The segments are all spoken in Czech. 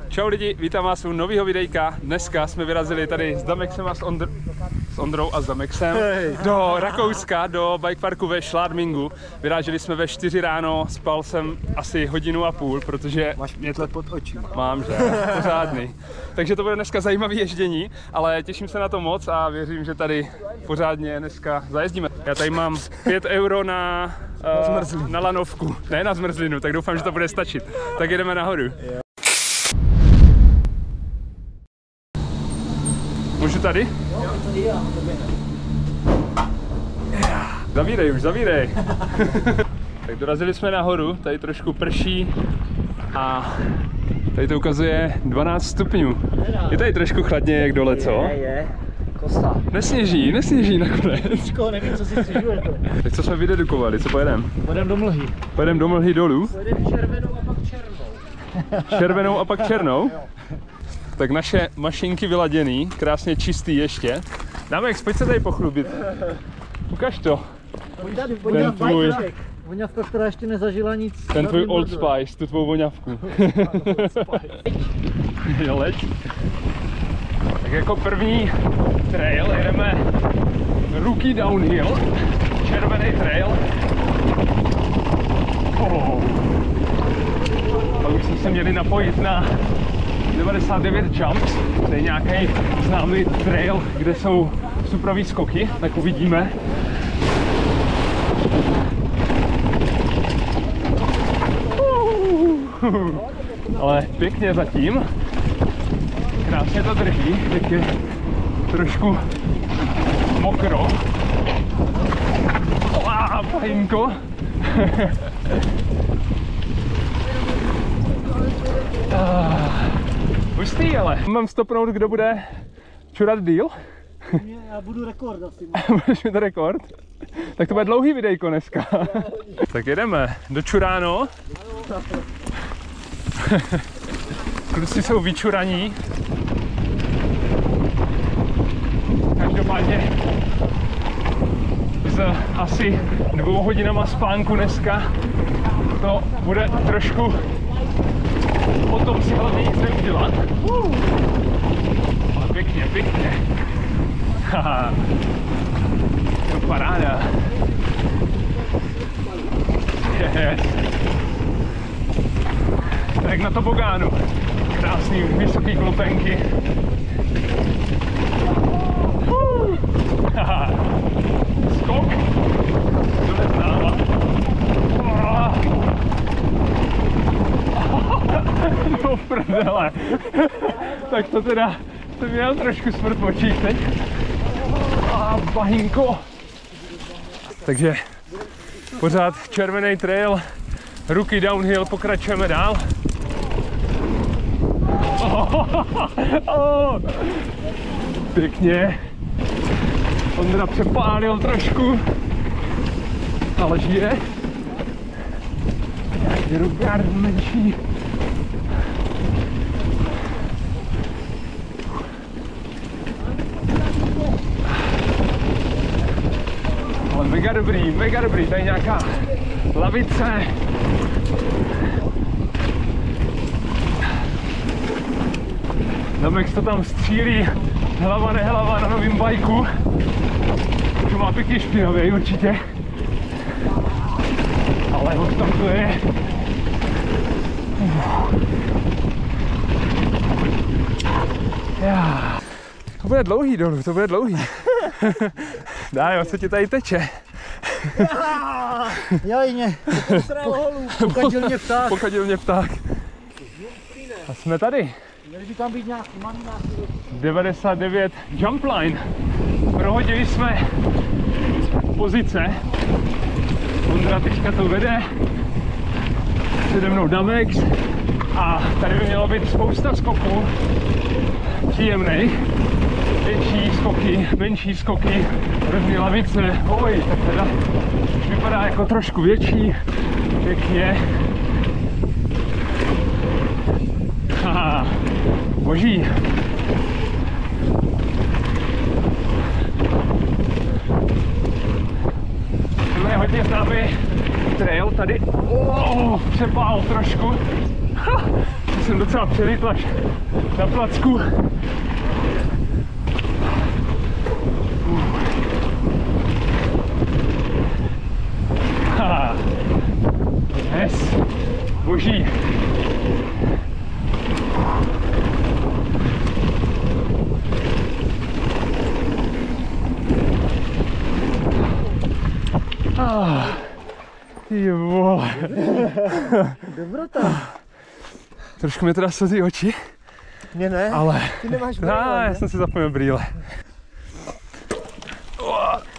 Čau lidi, vítám vás u nového videjka. Dneska jsme vyrazili tady s Damexem a s Ondrou a s Damexem do Rakouska, do bike parku ve Schladmingu. Vyráželi jsme ve 4 ráno, spal jsem asi 1,5 hodiny, protože... Máš 5 let pod očí. Mám, že? Pořádný. Takže to bude dneska zajímavé ježdění, ale těším se na to moc a věřím, že tady pořádně dneska zajezdíme. Já tady mám 5 euro na lanovku, ne na zmrzlinu, tak doufám, že to bude stačit. Tak jedeme nahoru. Můžu tady? Zavírej už, zavírej. Tak dorazili jsme nahoru, tady trošku prší a tady to ukazuje 12 stupňů. Je tady trošku chladně jak dole, co? Je. Kosa. Nesněží nakonec. Nevím, co si stěžujete. Tak co jsme vydedukovali, co pojedeme? Pojedeme do Mlhy. Pojedeme do Mlhy dolů? Pojedeme červenou a pak černou. Červenou a pak černou? Tak naše mašinky vyladěný, krásně čistý ještě. Damex, pojď se tady pochlubit. Ukaž to. Ten tvůj, voňavka, která ještě nezažila nic. ten tvůj Old Spice, tu tvou voňavku. Leď. Tak jako první trail jedeme Rookie Downhill, červený trail. Pak už jsme se měli napojit na 99 Jumps, to je nějaký známý trail, kde jsou suprový skoky, tak uvidíme. Ale pěkně zatím, krásně to drží, teď je trošku mokro. Pajinko. Hustý, ale. Mám stopnout, kdo bude čurat díl? Já budu rekord asi. Budeš mít rekord? Tak to bude dlouhý videjko dneska. Tak jedeme do Čuráno. Kluci jsou vyčuraní. Každopádně s asi 2 hodinama spánku dneska to bude trošku o tom si hlavně nic neudělat. Ale pěkně, pěkně. Haha. To paráda. Yes. Tak na tobogánu. Krásný vysoký klopenky. Haha. Skok. To neznáva. No prdele. Tak to teda jsem měl trošku smrt v očích teď. Bahinko. Takže pořád červený trail, Rookie Downhill, pokračujeme dál. Pěkně. Ondra přepálil trošku, ale žije. Nějaký rugár menší. Ale mega dobrý, tady nějaká lavice. Damex to tam střílí, hlava nehlava na novým bajku. To má pěkně špinavý určitě. Ale už tam to je. To bude dlouhý dolů, to bude dlouhý. Dájo, co ti tady teče? Jajně, pokadil mě pták. Pokadil mě pták. A jsme tady. Měli by tam být nějaký 99 jump line. Prohodili jsme pozice. Ondra teďka to vede. Přede mnou Damex. A tady by mělo být spousta skoků. Příjemných. Větší skoky, menší skoky, různé lavice. Oj, tak teda už vypadá jako trošku větší. Pěkně. Haha, boží. Tohle je hodně známý trail tady. Přepál trošku. jsem docela přelitlač na placku. Yes, boží. Ty vole. Dobrota. Trošku mi teda slzí oči. Mě ne, ale ty nemáš brýle, já jsem si zapomněl brýle.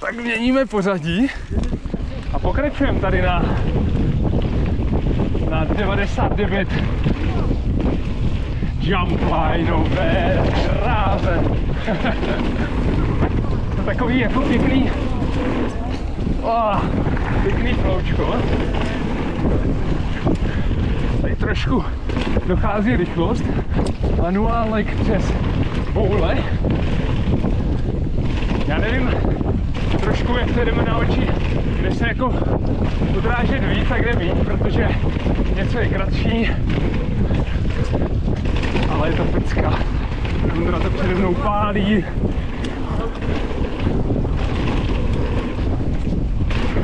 Tak měníme pořadí a pokračujeme tady na 99 jumplinové dráze. To takový jako pěkný floučko. Tady trošku dochází rychlost, manuálek přes boule. Já nevím trošku, jak to jdeme na oči, kde se jako odrážet víc a kde víc, protože něco je kratší, ale je to pecka. Kundra to přede mnou pálí.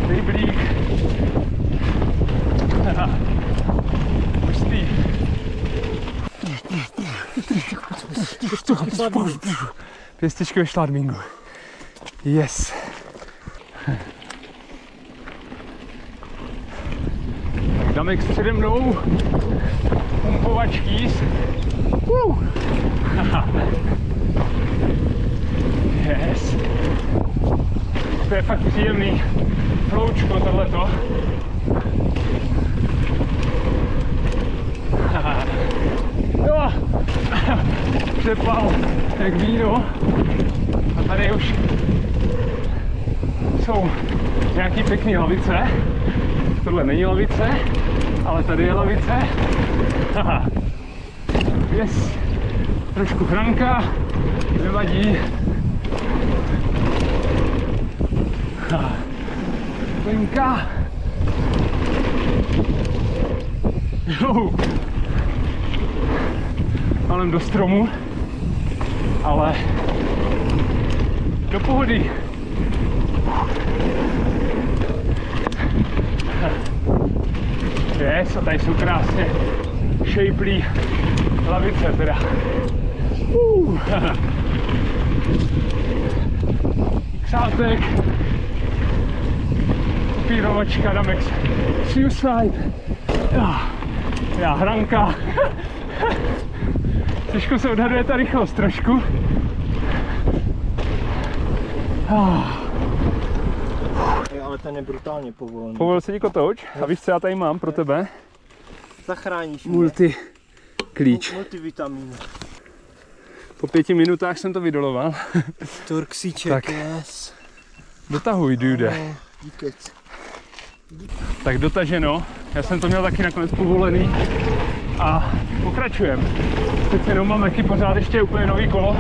Rybník. Pustý. Pěstičky ve šládmingu. Yes. Tak Damek přede mnou. Pumpovač kýs. Yes. To je fakt příjemný floučko tohleto. Jo. Přepal jak víno. A tady už jsou nějaký pěkný lavice. Tohle není lavice, ale tady je lavice. Yes. Trošku chranka, nevadí. Plinka. Jo. Malem do stromu, ale do pohody. Yes, a tady jsou krásně šejplý lavice teda. Ksátek. Kopírovačka Damex Suicide. Já hranka. Těžko se odhaduje ta rychlost trošku. Ale ten je brutálně povolený. Povolil se ti kotouč a víš, co já tady mám pro tebe? Zachráníš mě. Multi klíč. Multivitamin. Po 5 minutách jsem to vydoloval. Torxíček, Tak. yes. Dotahuj, dude. Díky. Tak dotaženo. Já jsem to měl taky nakonec povolený. A pokračujeme. Teď jenom mám taky pořád ještě úplně nový kolo,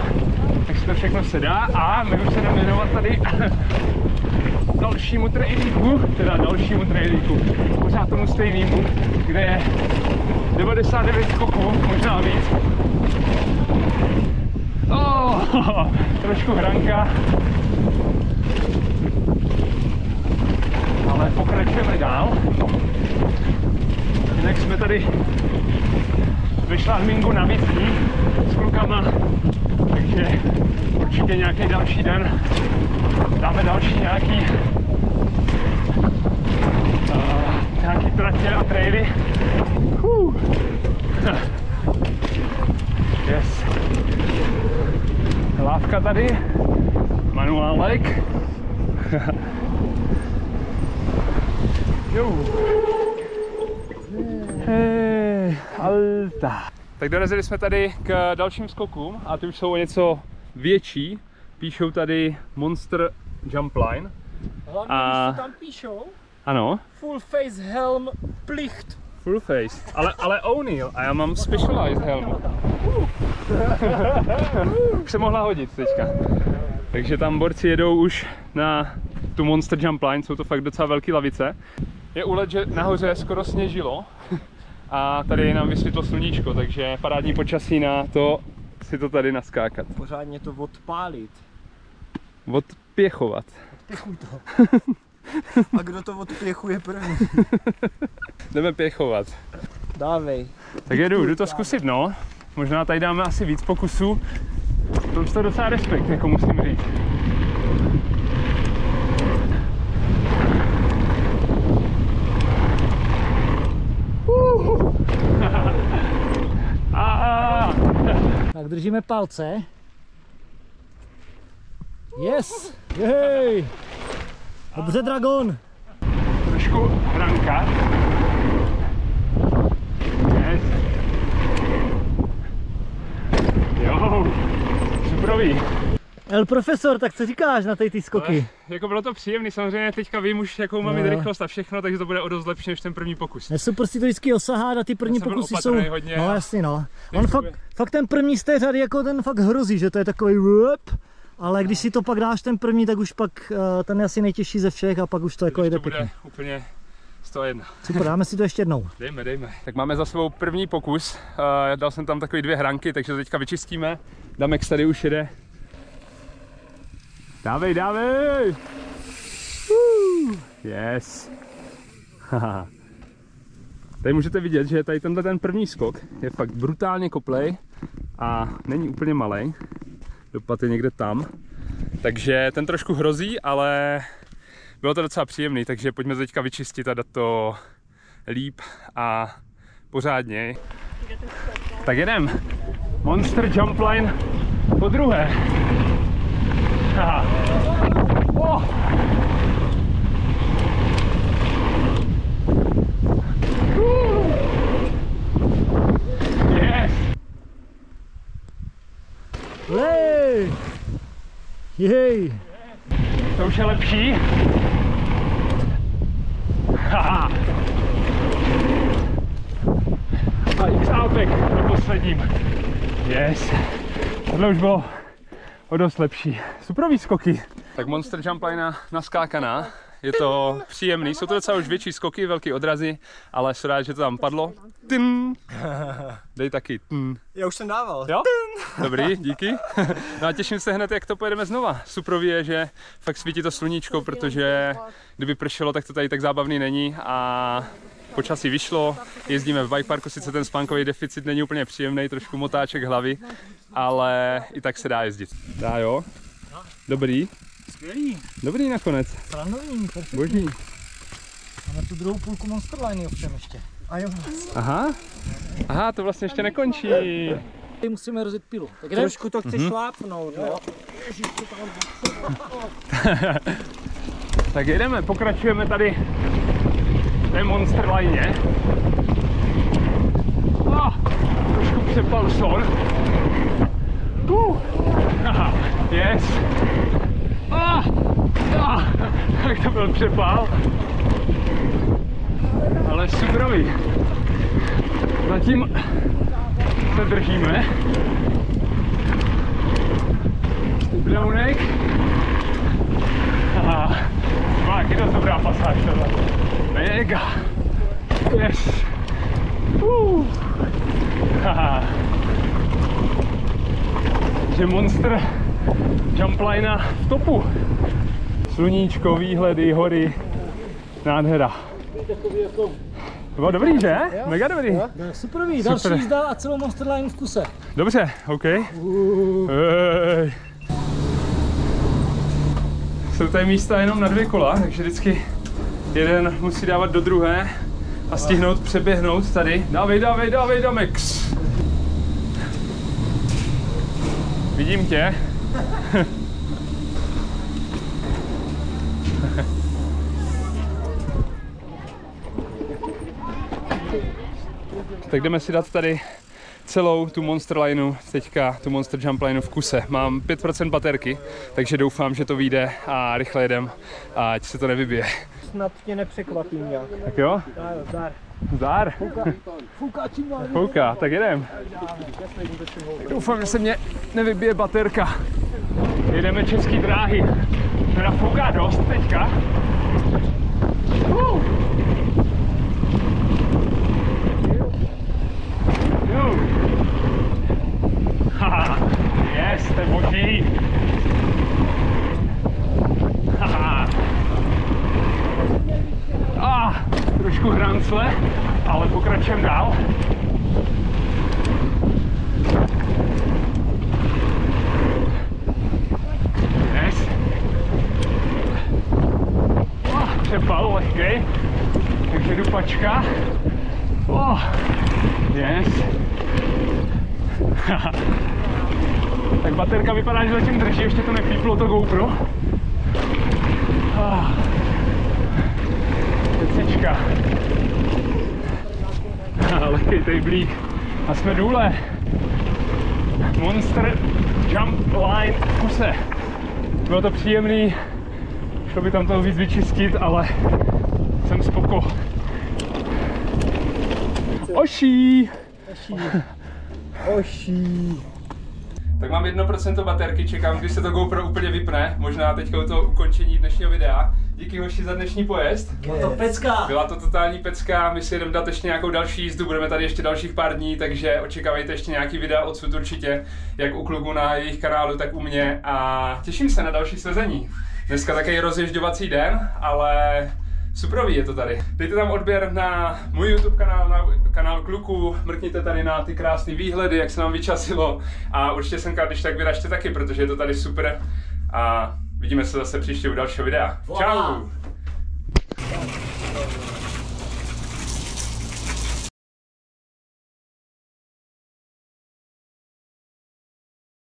tak se to všechno sedá a my už se jdeme věnovat tady dalšímu trailíku, pořád tomu stejnému, kde je 99 skoků, možná víc. Trošku hranka, ale pokračujeme dál. Jinak jsme tady ve šládmingu na Vícní s klukama, takže určitě nějaký další den dáme další nějaký tratě a traily. Yes. Lávka tady, manuálek. Jo. Hey, alta. Tak dorazili jsme tady k dalším skokům a ty už jsou o něco větší. Píšou tady Monster Jumpline. Hlavně, když to tam píšou, ano. full face helm plicht. Full face. Ale O'Neill a já mám specialized helm. Už se mohla hodit teďka. Takže tam borci jedou už na tu Monster Jumpline, jsou to fakt docela velké lavice. Je úlet, že nahoře skoro sněžilo, a tady nám vysvětlo sluníčko, takže parádní počasí na to si to tady naskákat. Pořádně to odpálit. Odpěchovat. Pěchuj to. A kdo to odpěchuje první? Jdeme pěchovat. Dávej. Tak jdu to zkusit, no. Možná tady dáme asi víc pokusů. To už to docela respekt, jako musím říct. Tak držíme palce. Yes! Jej! Dobře, Dragon! Trošku hranka. Yes. Jo, superový. El profesor, tak co říkáš na ty skoky? Ale, jako bylo to příjemný, samozřejmě teďka vím už jakou mám mít rychlost a všechno, takže to bude o dost lepší než ten první pokus. Je super si to vždycky osahat a ty první pokusy jsou... Hodně, no jasně no. On fakt ten první z té řady jako ten fakt hrozí, že to je takový wup, ale když si to pak dáš ten první, tak už pak ten je asi nejtěžší ze všech a pak už to jako jde pěkně. Bude úplně 101. Super, dáme si to ještě jednou. Dejme. Tak máme za svou první pokus, dal jsem tam takový 2 hranky, takže to teďka vyčistíme. Damex tady už jede. Dávej! Yes! Tady můžete vidět, že tady tenhle ten první skok je fakt brutálně koplej a není úplně malej. Dopad je někde tam. Takže ten trošku hrozí, ale bylo to docela příjemný, takže pojďme to teďka vyčistit a dát to líp a pořádně. Tak jedem! Monster Jump Line po druhé. Oh. Yes. Hej! Jej! To už je lepší. Haha. A x alpek na posledním. Yes. Tohle už bylo o dost lepší. Superový skoky. Tak Monster Jump Line naskákaná. Je to příjemný, jsou to docela už větší skoky, velký odrazy, ale jsem rád, že to tam padlo. Dej taky. Já už jsem dával. Jo? Dobrý, díky. No a těším se hned, jak to pojedeme znova. Superový je, že fakt svítí to sluníčko, protože kdyby pršelo, tak to tady tak zábavný není a počasí vyšlo, jezdíme v bike parku, sice ten spánkový deficit není úplně příjemný, trošku motáček hlavy, ale i tak se dá jezdit. Dá jo? Dobrý. Skvělý. Dobrý nakonec. Srandovní, perfektní. Boží. Máme tu druhou půlku Monster Liney ovšem ještě. A jo. Aha, to vlastně ještě nekončí. Musíme rozjet pilu. Tak trošku to chce šlápnout, no. Tak jedeme, pokračujeme tady v té Monster Line. Trošku přepal son. Yes. Tak to byl přepál. Ale superový. Zatím se držíme. Brownek. Tak je to dobrá pasáž tohle. Mega. Yes. Že Monster Jump Line v topu. Sluníčko, výhledy, hory. Nádhera. Bylo dobrý, že? Mega dobrý. Superový, další jízda a celou Monster Line v kuse. Dobře, OK. Jsou tady místa jenom na 2 kola, takže vždycky jeden musí dávat do druhé a stihnout přeběhnout tady. Dávej, Damex. Vidím tě. Tak jdeme si dát tady celou tu Monster Lineu, teďka tu Monster Jump Lineu v kuse. Mám 5% baterky, takže doufám, že to vyjde a rychle jedem, ať se to nevybije. Snad tě nepřekvapím nějak. Tak jo? Zdar. Zdar? Fouká, tak jedem. Doufám, že se mě nevybije baterka. Jedeme Český dráhy. Teda fouká dost teďka. To je boží. Haha. Trošku hrancle, ale pokračujeme dál. Yes. Přepal lehkej, takže dupačka. Yes. Tak baterka vypadá, že zatím drží, ještě to nepíplo to GoPro. Pecička. Lehkej tejblík. A jsme důle. Monster Jump Line v kuse. Bylo to příjemný. Šlo by tam toho víc vyčistit, ale jsem spoko. Oší! Oší. Tak mám 1% baterky, čekám, když se to GoPro úplně vypne, možná teďka u toho ukončení dnešního videa. Díky hoši za dnešní pojezd. Byla to pecka. Byla to totální pecka, my si jdeme dát ještě nějakou další jízdu, budeme tady ještě dalších pár dní, takže očekávejte ještě nějaký videa odsud určitě, jak u kluků na jejich kanálu, tak u mě a těším se na další sezení. Dneska takový rozježďovací den, ale suprový je to tady. Dejte tam odběr na můj YouTube kanál, na kanál kluků, mrkněte tady na ty krásné výhledy, jak se nám vyčasilo a určitě semka, když tak vyražte taky, protože je to tady super a vidíme se zase příště u dalšího videa. Čau!